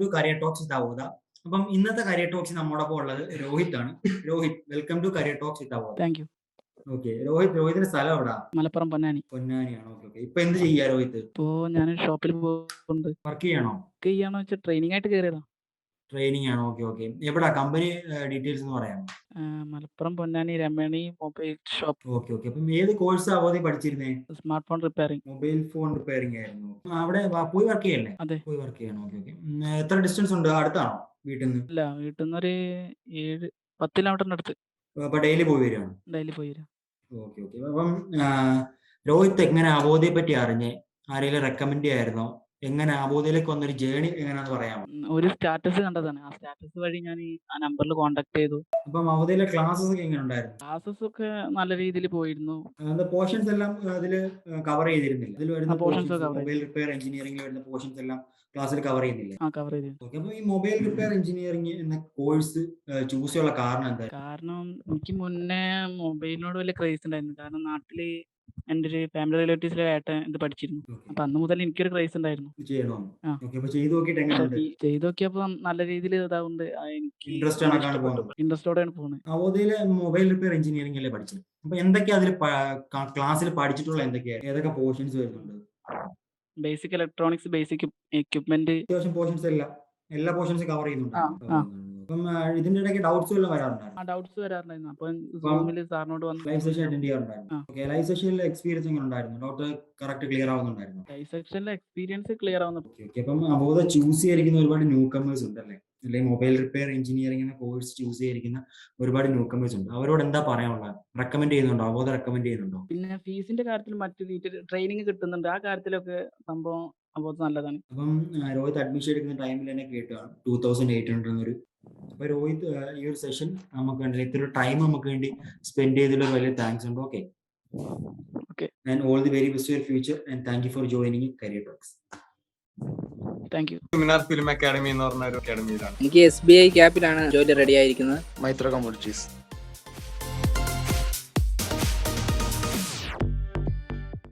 To career talks with Avodha. അപ്പം ഇന്നത്തെ career talks നമ്മോടൊപ്പം ഉള്ളത് രോഹിത് ആണ്. Rohit, welcome to career talks with Avodha. Thank you. Okay, രോഹിത്തിന്റെ സ്ഥലം എവിടാ? മലപ്പുറം പൊന്നാനി. പൊന്നാനിയാണ്. Okay okay. ഇപ്പൊ എന്ത് ചെയ്യാ രോഹിത്? ഇപ്പോ ഞാൻ ഷോപ്പിൽ പോകുന്നുണ്ട്. വർക്ക് ചെയ്യണോ? വർക്ക് ചെയ്യാന്ന് വെച്ചാൽ ട്രെയിനിങ് ആയിട്ട് കയറിയതാ. ട്രെയിനിങ് ആണോ? Okay okay. എവിടാ കമ്പനി ഡീറ്റെയിൽസ് എന്ന് പറയാമോ? Malappuram Ponnani Ramani mobile shop. Okay okay. അപ്പം ഏത് കോഴ്സ് അവധി പഠിച്ചിരുന്നേ? Smart phone repairing. Mobile phone repairing ആയിരുന്നു. അവിടെ പോയി വർക്ക് ചെയ്യല്ലേ? അതെ. പോയി വർക്ക് ചെയ്യണം. Okay okay. എത്ര ഡിസ്റ്റൻസ് ഉണ്ട്? അടുത്താണോ വീട്ടിൽ നിന്ന്? ഇല്ല, വീട്ടിൽ നിന്ന് ഒരു 10 കിലോമീറ്ററിന്റെ അടുത്ത്. അപ്പൊ ഡെയിലി പോയി വരികയാണ്? ഡെയിലി പോയി വരാം. Okay okay. അപ്പം രോഹിത് എങ്ങനെ അവോധയെ പറ്റി അറിഞ്ഞേ? ആരെങ്കിലും റെക്കമെൻഡ് ചെയ്യായിരുന്നോ? എങ്ങനെ അവോധയിലേക്ക് വന്നൊരു ജേണി എങ്ങനെയാണെന്ന് പറയാമോ? ഒരു സ്റ്റാറ്റസ് കണ്ടതാണ്. ആ സ്റ്റാറ്റസ് വഴി ഞാൻ ആ നമ്പറിൽ കോൺടാക്ട് ചെയ്തു. അപ്പം അവോധയിലെ ക്ലാസ്സസ് ഒക്കെ എങ്ങനെ ഉണ്ടായിരുന്നു? ക്ലാസ്സസ് ഒക്കെ നല്ല രീതിയിൽ പോയിരുന്നു. പോർഷൻസ് എല്ലാം അതിൽ കവർ ചെയ്തിരുന്നില്ല? അതിൽ വരുന്ന പോർഷൻസ് കവർ മൊബൈൽ റിപ്പയർ എഞ്ചിനീയറിംഗിൽ വരുന്ന പോർഷൻസ് എല്ലാം ക്ലാസ്സിൽ കവർ ചെയ്യുന്നില്ലേ? കവർ ചെയ്തു. ഓക്കെ. അപ്പൊ ഈ മൊബൈൽ റിപ്പയർ എഞ്ചിനീയറിംഗ് എന്ന കോഴ്സ് ചൂസ് ചെയ്യാനുള്ള കാരണം എന്താ? കാരണം എനിക്ക് മുന്നേ മൊബൈലിനോട് വലിയ ക്രേസ് ഉണ്ടായിരുന്നു. കാരണം നാട്ടില് എൻ്റെ ഒരു ഫാമിലി റിലേറ്റീവ്സിലെ ഏട്ടൻ ഇത് പഠിച്ചിരുന്നു. അപ്പൊ അന്ന് മുതൽ എനിക്കൊരു ക്രേസ് ഉണ്ടായിരുന്നു. ചെയ്യണോ? ആ. ഓക്കെ. അപ്പൊ ചെയ്ത് നോക്കിയിട്ട് എങ്ങനെയുണ്ട്? ചെയ്ത് നോക്കിയപ്പോ നല്ല രീതിയിൽ ഇതാവുന്നുണ്ട്. എനിക്ക് ഇൻട്രസ്റ്റ് ആണ് പോകുന്നത്? ഇൻട്രസ്റ്റോടെയാണ് പോകുന്നത്. അവോധയിലെ മൊബൈൽ റിപ്പയർ എഞ്ചിനീയറിംഗ് അല്ലേ പഠിച്ചത്? അപ്പൊ എന്തൊക്കെയാ അതിൽ ക്ലാസ്സിൽ പഠിച്ചിട്ടുള്ള എന്തൊക്കെയാ? ഏതൊക്കെ പോർഷൻസ് വരുന്നുണ്ട്? Basic electronics, basic equipment. അത്യാവശ്യം പോർഷൻസ് എല്ലാ പോർഷൻസും കവർ ചെയ്യുന്നുണ്ട്. അപ്പം ഇതിന്റെ ഇടയ്ക്ക് ഡൗട്ട്സ് എല്ലാം വരാറുണ്ടായിരുന്നു? ഡൗട്ട്സ് വരാറുണ്ടായിരുന്നു. അപ്പൊ സൂമിൽ സാറിനോട് വന്ന് ലൈവ് സെഷൻ അറ്റൻഡ് ചെയ്യാറുണ്ടായിരുന്നു. ഓക്കെ. ലൈവ് സെഷനിലെ എക്സ്പീരിയൻസ് എങ്ങനെ ഉണ്ടായിരുന്നു? ഡൗട്ട് കറക്റ്റ് ക്ലിയർ ആവുന്നുണ്ടായിരുന്നു? ലൈവ് സെക്ഷനിലെ എക്സ്പീരിയൻസ് ക്ലിയർ ആവുന്നു. ഓക്കെ. അപ്പം അവോധ ചൂസ് ചെയ്തിരിക്കുന്ന ഒരുപാട് ന്യൂ കമേഴ്സ് ഉണ്ടല്ലേ? അല്ലെങ്കിൽ മൊബൈൽ റിപ്പയർ എഞ്ചിനീയറിംഗ് എന്ന കോഴ്സ് ചൂസ് ചെയ്തിരിക്കുന്ന ഒരുപാട് ന്യൂ കമേഴ്സ് ഉണ്ട്. അവരോട് എന്താ പറയാനുള്ളത്? റെക്കമെൻഡ് ചെയ്യുന്നുണ്ടോ? അവോധ റെക്കമെൻഡ് ചെയ്യുന്നുണ്ടോ? പിന്നെ ഫീസിന്റെ കാര്യത്തിൽ മറ്റു ട്രെയിനിങ് കിട്ടുന്നുണ്ട്. ആ കാര്യത്തിലൊക്കെ സംഭവം അവോധ നല്ലതാണ്. അപ്പം രോഹിത് അഡ്മിഷൻ എടുക്കുന്ന ടൈമിൽ തന്നെ കേട്ടാണ് 2800 എന്നൊരു. അപ്പൊ രോഹിത് ഈ ഒരു സെഷൻ നമുക്ക് വേണ്ടി ഇത്ര ടൈം നമുക്ക് വേണ്ടി സ്പെൻഡ് ചെയ്തതിൽ വലിയ താങ്ക്സ് ഉണ്ട്. Okay. And all the very best for future and thank you for joining career talks. Thank you. Minar film academy എന്ന് പറഞ്ഞ ഒരു അക്കാഡമിയിലാണ്. എനിക്ക് SBI ക്യാപ്പിലാണ് ജോലി റെഡി ആയിരിക്കുന്നത്. മൈത്ര കമ്മോഡിറ്റീസ്.